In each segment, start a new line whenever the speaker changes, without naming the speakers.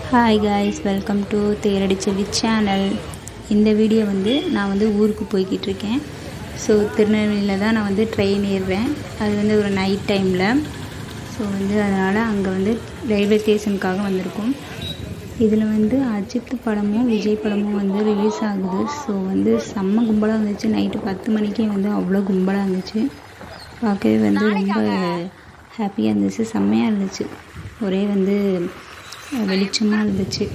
Hi guys, welcome to Theradi Selvi channel. இந்த video நான் ஊருக்கு போய்கிட்டு இருக்கேன். ஸோ திருநெல்வேலியில் தான் நான் ட்ரெயின் ஏறுவேன். அது ஒரு நைட் டைமில். ஸோ அதனால் அங்கே ரயில்வே ஸ்டேஷனுக்காக வந்திருக்கோம். இதில் அஜித் படமும் விஜய் படமும் ரிலீஸ் ஆகுது. ஸோ செம்ம கும்பலாக இருந்துச்சு. நைட்டு 10 மணிக்கே அவ்வளோ கும்பலாக இருந்துச்சு. பார்க்கவே ரொம்ப ஹாப்பியாக இருந்துச்சு, செம்மையாக இருந்துச்சு. ஒரே வெளிச்சமாக இருந்துச்சு.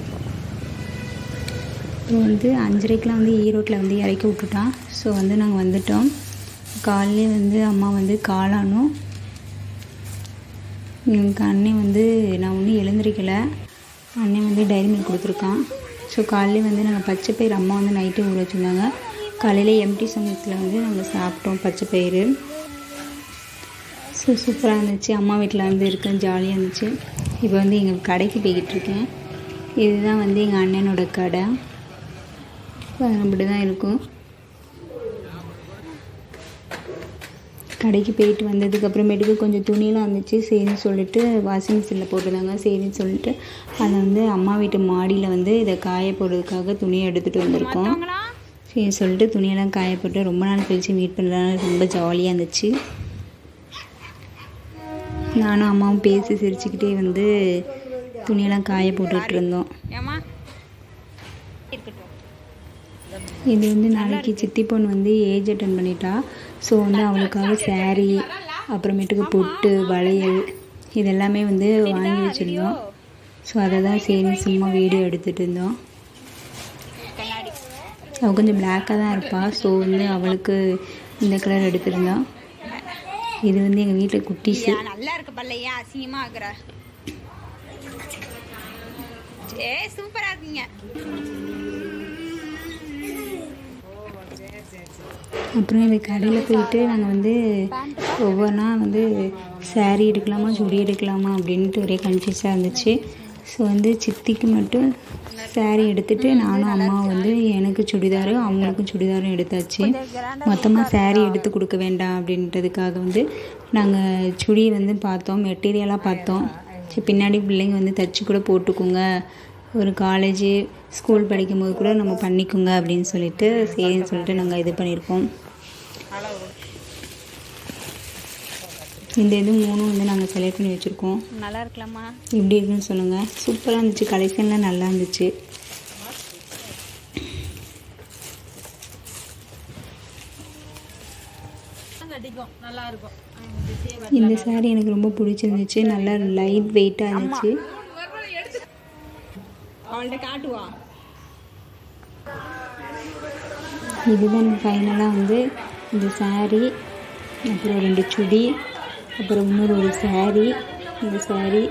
அப்புறம் 5:30க்கெலாம் ஈரோட்டில் இறக்கி விட்டுட்டான். ஸோ நாங்கள் வந்துட்டோம். காலையிலே அம்மா காளானும் எங்கள் அண்ணன் நான் ஒன்றும் எழுந்திரிக்கலை. அண்ணன் டைரி மில்க் கொடுத்துருக்கான். ஸோ காலையிலே நாங்கள் பச்சை பயிறு அம்மா நைட்டு ஊற வச்சுருந்தாங்க. காலையில் எம்டி சமயத்தில் நாங்கள் சாப்பிட்டோம் பச்சை பயிறு. ஸோ சூப்பராக இருந்துச்சு. அம்மா வீட்டில் இருக்க ஜாலியாக இருந்துச்சு. இப்போ எங்கள் கடைக்கு போய்கிட்டு இருக்கேன். இதுதான் எங்கள் அண்ணனோட கடை. அப்படி தான் இருக்கும். கடைக்கு போயிட்டு வந்ததுக்கப்புறமேட்டுக்கு கொஞ்சம் துணியெலாம் இருந்துச்சு. சரின்னு சொல்லிட்டு வாஷிங் மிஷினில் போட்டிருந்தாங்க. சரின்னு சொல்லிட்டு அதை அம்மா வீட்டு மாடியில் இதை காய போடுறதுக்காக துணியை எடுத்துகிட்டு வந்திருக்கோம். சரின்னு சொல்லிட்டு துணியெல்லாம் காய போட்டு ரொம்ப நாள் கழிச்சு மீட் பண்ணுறதுனால ரொம்ப ஜாலியாக இருந்துச்சு. நானும் அம்மாவும் பேசி சிரிச்சுக்கிட்டே துணியெல்லாம் காய போட்டுட்டு இருந்தோம். இது நாளைக்கு சித்தி பொண்ணு ஏஜ் அட்டன் பண்ணிட்டா. ஸோ அவளுக்காக சாரீ, அப்புறமேட்டுக்கு பொட்டு, வளையல் இதெல்லாமே வாங்கி வச்சுருந்தோம். ஸோ அதை தான் சரி சும்மா வீடியோ எடுத்துகிட்டு இருந்தோம். அவள் கொஞ்சம் பிளாக்காக தான் இருப்பாள். ஸோ அவளுக்கு இந்த கலர் எடுத்துருந்தோம். இது எங்கள் வீட்டில் குட்டிஸு.
நல்லா இருக்கு பல்லையா, அசிங்கமா ஆகுற. சூப்பரா இருக்கீங்க.
அப்புறம் இந்த கடையில் போயிட்டு நாங்கள் ஒவ்வொன்றா சாரீ எடுக்கலாமா சுடி எடுக்கலாமா அப்படின்ட்டு ஒரே கன்ஃபியூஸாக இருந்துச்சு. ஸோ சித்திக்கு மட்டும் சாரீ எடுத்துகிட்டு நானும் அம்மாவும் எனக்கு சுடிதாரும் அவங்களுக்கும் சுடிதாரும் எடுத்தாச்சு. மொத்தமாக சாரீ எடுத்து கொடுக்க வேண்டாம் அப்படின்றதுக்காக நாங்கள் சுடி பார்த்தோம், மெட்டீரியலாக பார்த்தோம். சரி பின்னாடி பிள்ளைங்க தைச்சி கூட போட்டுக்கோங்க, ஒரு காலேஜு ஸ்கூல் படிக்கும்போது கூட நம்ம பண்ணிக்கோங்க அப்படின்னு சொல்லிட்டு சரின்னு சொல்லிட்டு நாங்கள் இது பண்ணியிருக்கோம். இந்த இது மூணும் நாங்கள் செலக்ட் பண்ணி வச்சுருக்கோம்.
நல்லா இருக்கலாமா,
எப்படி இருக்குன்னு சொல்லுங்கள். சூப்பராக இருந்துச்சு. கலெக்ஷன்லாம் நல்லா இருந்துச்சு. இந்த சாரீ எனக்கு ரொம்ப பிடிச்சிருந்துச்சு. நல்லா லைட் வெயிட்டாக இருந்துச்சு. இதுதான் ஃபைனலாக இந்த சாரீ, அப்புறம் 2 சுடி, அப்புறம் இன்னொரு ஒரு சாரீ, இந்த சாரீ,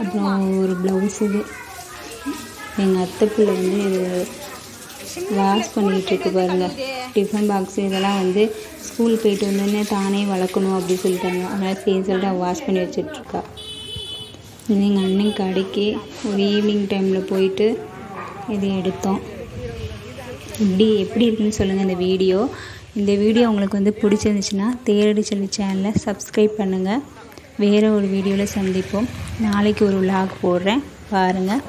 அப்புறம் ஒரு ப்ளவுஸ். இது எங்கள் அத்தை பிள்ளை இது வாஷ் பண்ணிகிட்ருக்கு பாருங்கள். டிஃபன் பாக்ஸு இதெல்லாம் ஸ்கூல் போயிட்டு வந்தோடனே தானே வளர்க்கணும் அப்படி சொல்லிட்டாங்க. அதனால் சரின்னு சொல்லிட்டு அவள் வாஷ் பண்ணி வச்சிட்ருக்கா. எங்கள் அண்ணன் கடைக்கு ஒரு ஈவினிங் டைமில் போயிட்டு இது எடுத்தோம். எப்படி இருக்குன்னு சொல்லுங்கள் இந்த வீடியோ. இந்த வீடியோ உங்களுக்கு பிடிச்சிருந்துச்சுன்னா தேரடி செல்வி சேனலை சப்ஸ்கிரைப் பண்ணுங்கள். வேறு ஒரு வீடியோவில் சந்திப்போம். நாளைக்கு ஒரு vlog போடுறேன், பாருங்கள்.